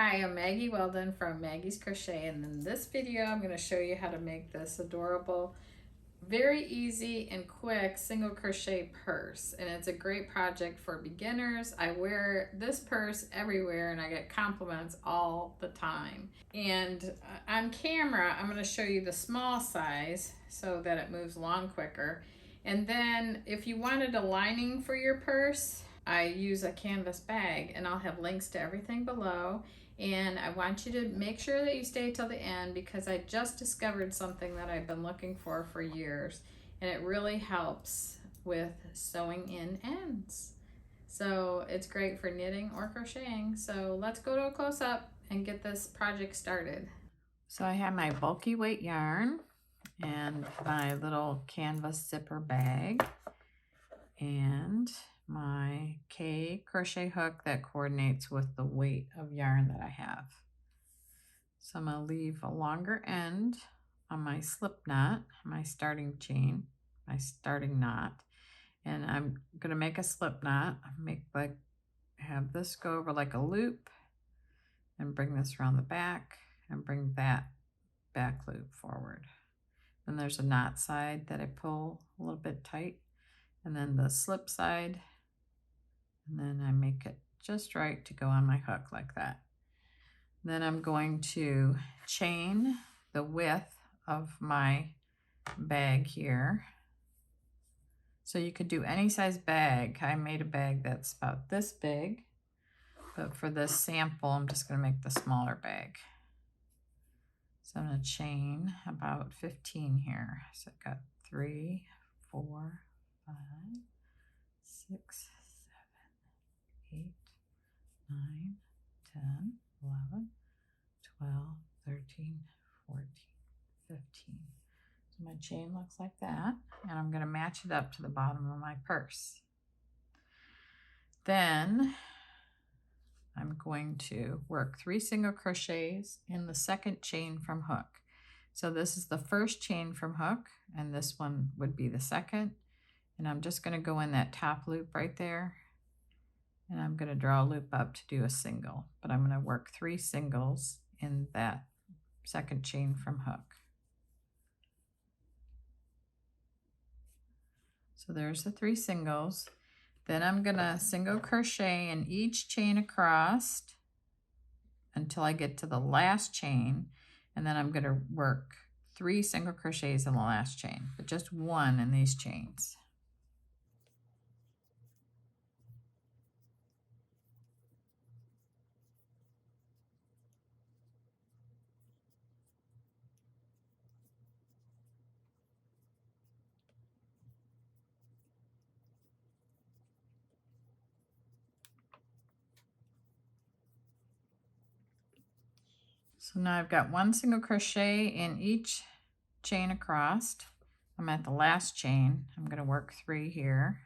Hi, I'm Maggie Weldon from Maggie's Crochet, and in this video I'm going to show you how to make this adorable, very easy and quick single crochet purse. And it's a great project for beginners. I wear this purse everywhere and I get compliments all the time. And on camera I'm going to show you the small size so that it moves along quicker. And then if you wanted a lining for your purse, I use a canvas bag, and I'll have links to everything below. And I want you to make sure that you stay till the end because I just discovered something that I've been looking for years, and it really helps with sewing in ends. So it's great for knitting or crocheting. So let's go to a close-up and get this project started. So I have my bulky weight yarn and my little canvas zipper bag and my K crochet hook that coordinates with the weight of yarn that I have. So I'm going to leave a longer end on my slip knot, my starting chain, my starting knot, and I'm going to make a slip knot, have this go over like a loop and bring this around the back and bring that back loop forward. Then there's a knot side that I pull a little bit tight, and then the slip side, and then I make it just right to go on my hook like that. Then I'm going to chain the width of my bag here. So you could do any size bag. I made a bag that's about this big, but for this sample, I'm just going to make the smaller bag. So I'm going to chain about 15 here. So I've got 3, 4, 5, 6, 7, 8, 9, 10, 11, 12, 13, 14, 15. So my chain looks like that, and I'm going to match it up to the bottom of my purse. Then I'm going to work 3 single crochets in the second chain from hook. So this is the first chain from hook, and this one would be the second. And I'm just going to go in that top loop right there, and I'm going to draw a loop up to do a single, but I'm going to work 3 singles in that second chain from hook. So there's the 3 singles. Then I'm going to single crochet in each chain across until I get to the last chain, and then I'm going to work 3 single crochets in the last chain, but just 1 in these chains. So now I've got 1 single crochet in each chain across. I'm at the last chain. I'm going to work 3 here.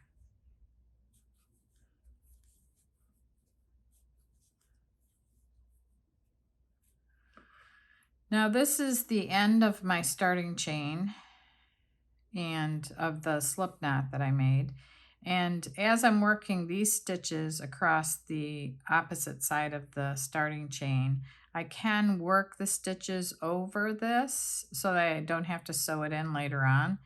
Now this is the end of my starting chain and of the slip knot that I made. And as I'm working these stitches across the opposite side of the starting chain, I can work the stitches over this so that I don't have to sew it in later on.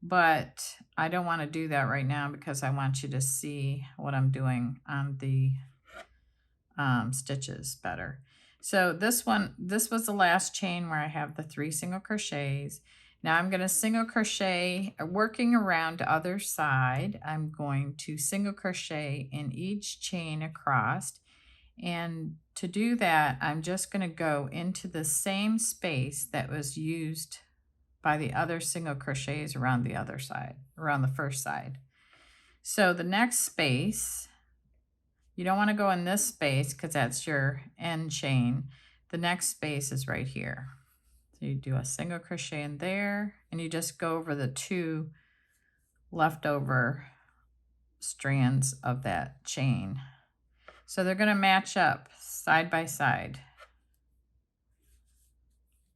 But I don't want to do that right now because I want you to see what I'm doing on the stitches better. So this was the last chain where I have the 3 single crochets. Now I'm going to single crochet, working around the other side. I'm going to single crochet in each chain across. And to do that, I'm just going to go into the same space that was used by the other single crochets around the other side, around the first side. So the next space, you don't want to go in this space because that's your end chain. The next space is right here. So you do a single crochet in there, and you just go over the 2 leftover strands of that chain. So they're going to match up side by side.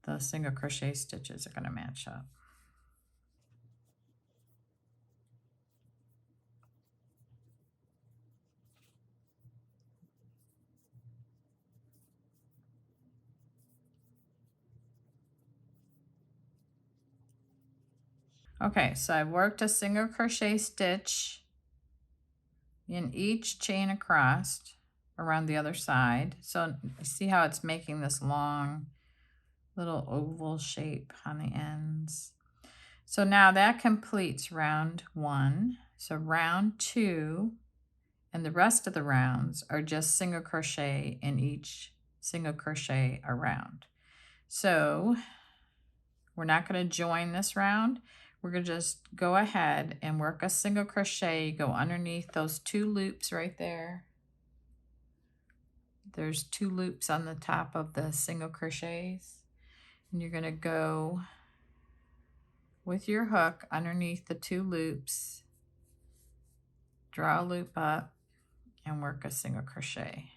The single crochet stitches are going to match up. Okay, so I've worked a single crochet stitch in each chain across around the other side. So see how it's making this long little oval shape on the ends. So now that completes round 1. So round 2 and the rest of the rounds are just single crochet in each single crochet around. So we're not going to join this round. We're going to just go ahead and work a single crochet, go underneath those 2 loops right there. There's 2 loops on the top of the single crochets, and you're going to go with your hook underneath the 2 loops, draw a loop up, and work a single crochet.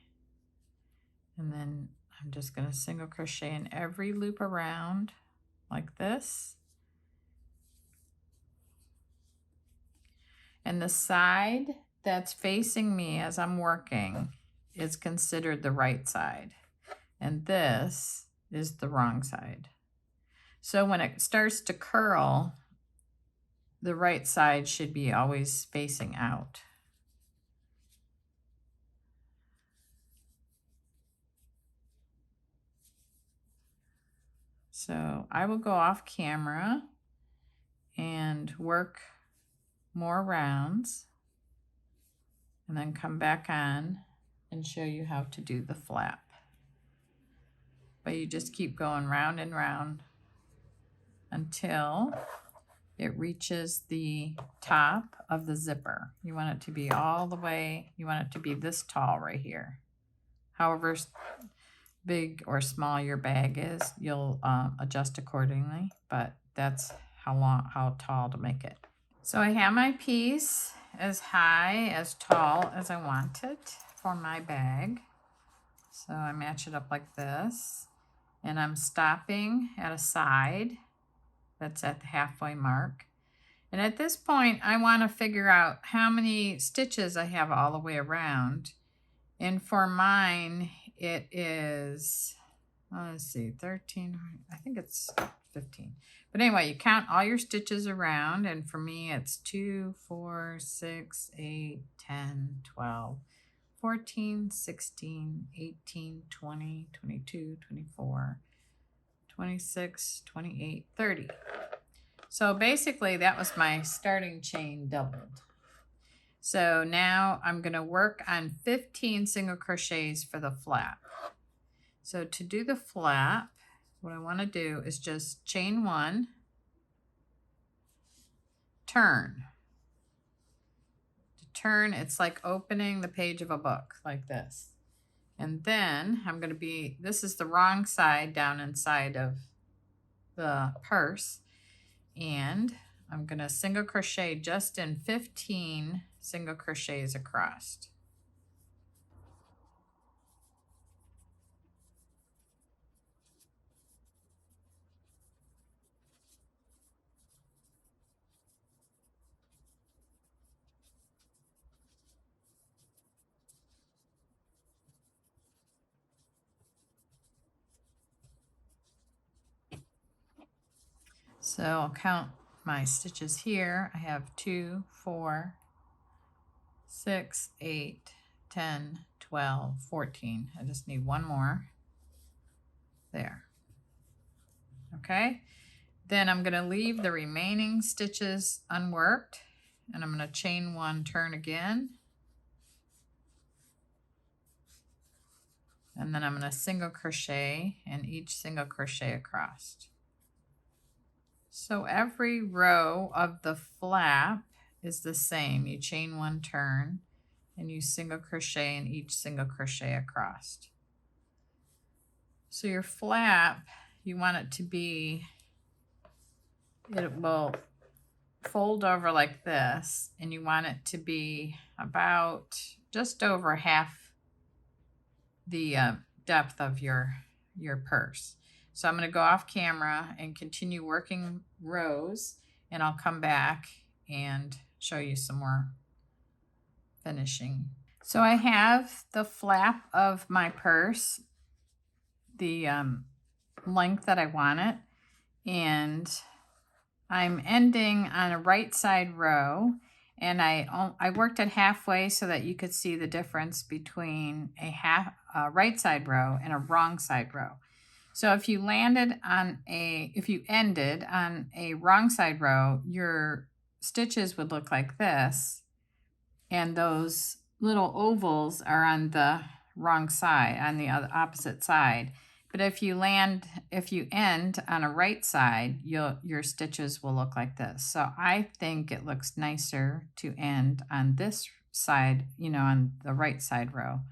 And then I'm just going to single crochet in every loop around like this. And the side that's facing me as I'm working is considered the right side. And this is the wrong side. So when it starts to curl, the right side should be always facing out. So I will go off camera and work more rounds and then come back on and show you how to do the flap. But you just keep going round and round until it reaches the top of the zipper. You want it to be all the way, you want it to be this tall right here. However big or small your bag is, you'll adjust accordingly, but that's how tall to make it. So I have my piece as high, as tall as I want it for my bag. So I match it up like this, and I'm stopping at a side that's at the halfway mark. And at this point, I want to figure out how many stitches I have all the way around. And for mine, it is, let's see, 13, I think it's 15. But anyway, you count all your stitches around, and for me, it's 2, 4, 6, 8, 10, 12, 14, 16, 18, 20, 22, 24, 26, 28, 30. So basically that was my starting chain doubled. So now I'm going to work on 15 single crochets for the flap. So to do the flap, what I want to do is just chain 1, turn. To turn, it's like opening the page of a book like this. And then I'm going to be, this is the wrong side down inside of the purse. And I'm going to single crochet just in 15 single crochets across. So I'll count my stitches here. I have 2, 4, 6, 8, 10, 12, 14. I just need one more. There. Okay. Then I'm going to leave the remaining stitches unworked, and I'm going to chain 1, turn again. And then I'm going to single crochet in each single crochet across. So every row of the flap is the same. You chain 1, turn, and you single crochet in each single crochet across. So your flap, you want it to be, it will fold over like this, and you want it to be about just over half the depth of your purse. So I'm going to go off camera and continue working rows, and I'll come back and show you some more finishing. So I have the flap of my purse, the length that I want it, and I'm ending on a right side row, and I worked it halfway so that you could see the difference between a right side row and a wrong side row. So if you ended on a wrong side row, your stitches would look like this, and those little ovals are on the wrong side, on the opposite side. But if you end on a right side, your stitches will look like this. So I think it looks nicer to end on this side, on the right side row.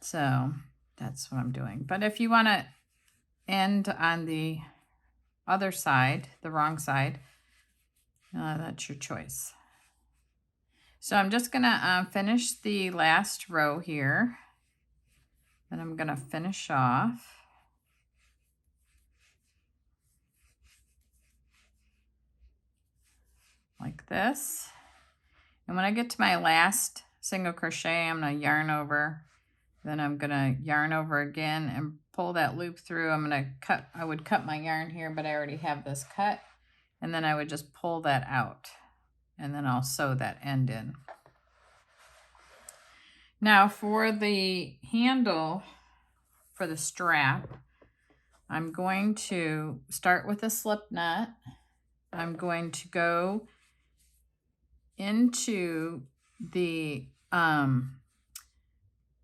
So that's what I'm doing. But if you want to end on the other side, the wrong side, that's your choice. So I'm just gonna finish the last row here. Then I'm gonna finish off. Like this. And when I get to my last single crochet, I'm gonna yarn over. Then I'm gonna yarn over again and pull that loop through. I would cut my yarn here, but I already have this cut. And then I would just pull that out. And then I'll sew that end in. Now for the handle for the strap, I'm going to start with a slip knot. I'm going to go into the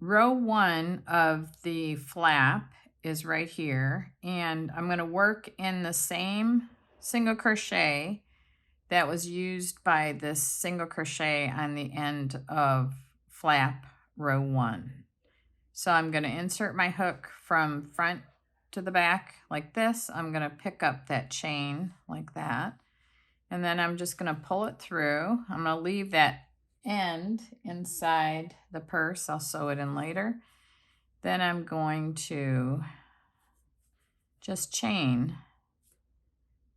row 1 of the flap is right here, and I'm going to work in the same single crochet that was used by this single crochet on the end of flap row 1. So I'm going to insert my hook from front to the back like this. I'm going to pick up that chain like that. And then I'm just going to pull it through. I'm going to leave that end inside the purse. I'll sew it in later. Then I'm going to just chain.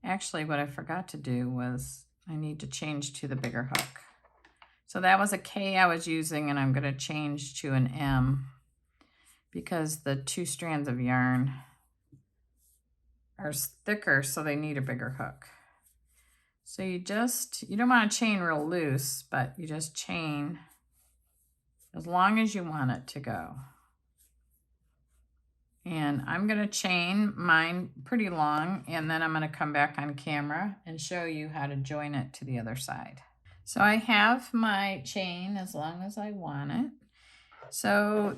Actually, what I forgot to do was I need to change to the bigger hook. So that was a K I was using, and I'm going to change to an M because the 2 strands of yarn are thicker, so they need a bigger hook. So you don't want to chain real loose, but you just chain as long as you want it to go. And I'm going to chain mine pretty long, and then I'm going to come back on camera and show you how to join it to the other side. So I have my chain as long as I want it. So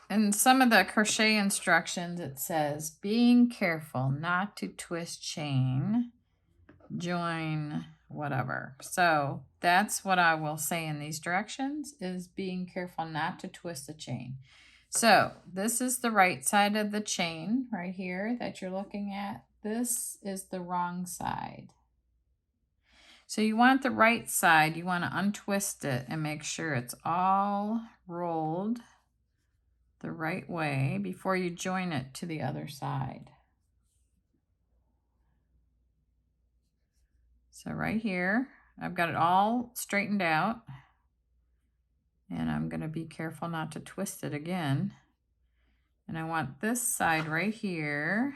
in some of the crochet instructions, it says, being careful not to twist chain, join whatever. So that's what I will say in these directions, is being careful not to twist the chain. So this is the right side of the chain right here that you're looking at. This is the wrong side. So you want the right side, you want to untwist it and make sure it's all rolled the right way before you join it to the other side. So right here, I've got it all straightened out, and I'm going to be careful not to twist it again. And I want this side right here.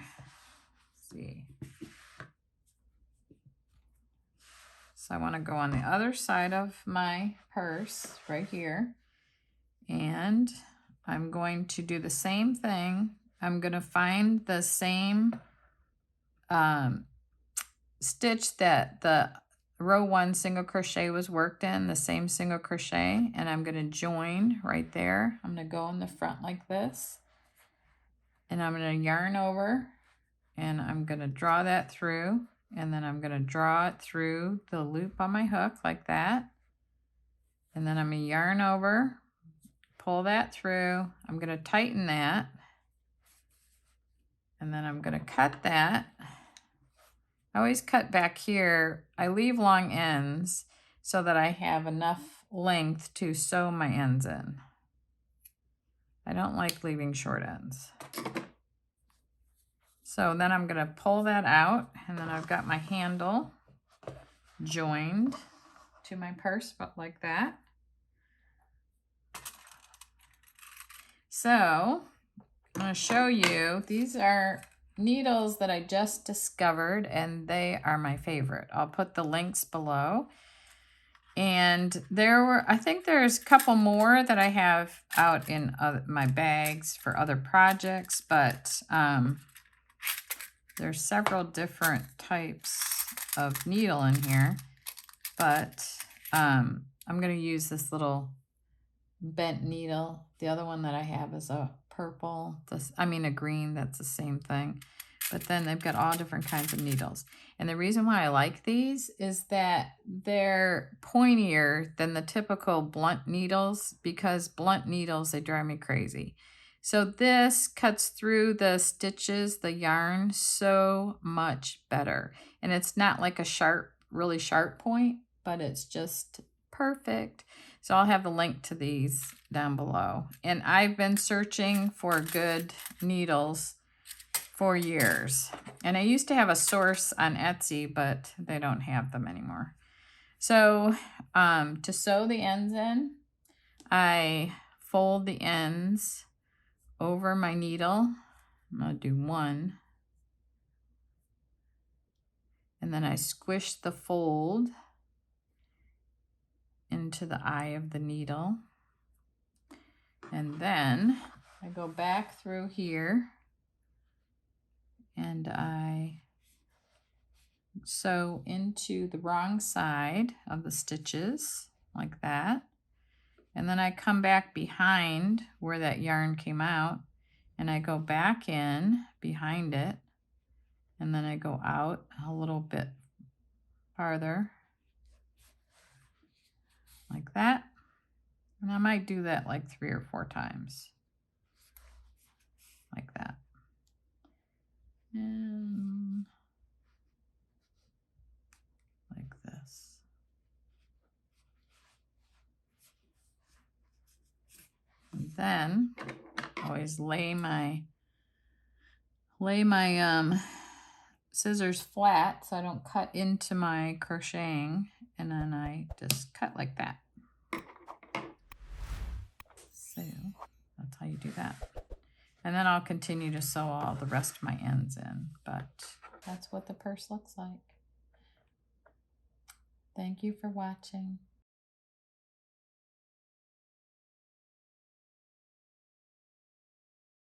Let's see. So I want to go on the other side of my purse right here, and I'm going to do the same thing. I'm going to find the same stitch that the row 1 single crochet was worked in, the same single crochet, and I'm going to join right there. I'm going to go in the front like this, and I'm going to yarn over, and I'm going to draw that through, and then I'm going to draw it through the loop on my hook like that, and then I'm going to yarn over, pull that through. I'm going to tighten that, and then I'm going to cut that. I always cut back here. I leave long ends so that I have enough length to sew my ends in. I don't like leaving short ends. So then I'm going to pull that out, and then I've got my handle joined to my purse, but like that. So I'm going to show you, these are needles that I just discovered, and they are my favorite. I'll put the links below. And I think there's a couple more that I have out in my bags for other projects, but there's several different types of needle in here. But I'm going to use this little bent needle. The other one that I have is a purple, a green, that's the same thing. But then they've got all different kinds of needles. And the reason why I like these is that they're pointier than the typical blunt needles, because blunt needles, they drive me crazy. So this cuts through the stitches, the yarn, so much better. And it's not like a sharp, really sharp point, but it's just perfect. So I'll have the link to these down below. And I've been searching for good needles for years. And I used to have a source on Etsy, but they don't have them anymore. So to sew the ends in, I fold the ends over my needle. I'm going to do one. And then I squish the fold into the eye of the needle. And then I go back through here and I sew into the wrong side of the stitches like that. And then I come back behind where that yarn came out and I go back in behind it. And then I go out a little bit farther like that. And I might do that like 3 or 4 times like that. And like this. And then always lay my scissors flat so I don't cut into my crocheting, and then I just cut like that. So that's how you do that. And then I'll continue to sew all the rest of my ends in, but that's what the purse looks like. Thank you for watching.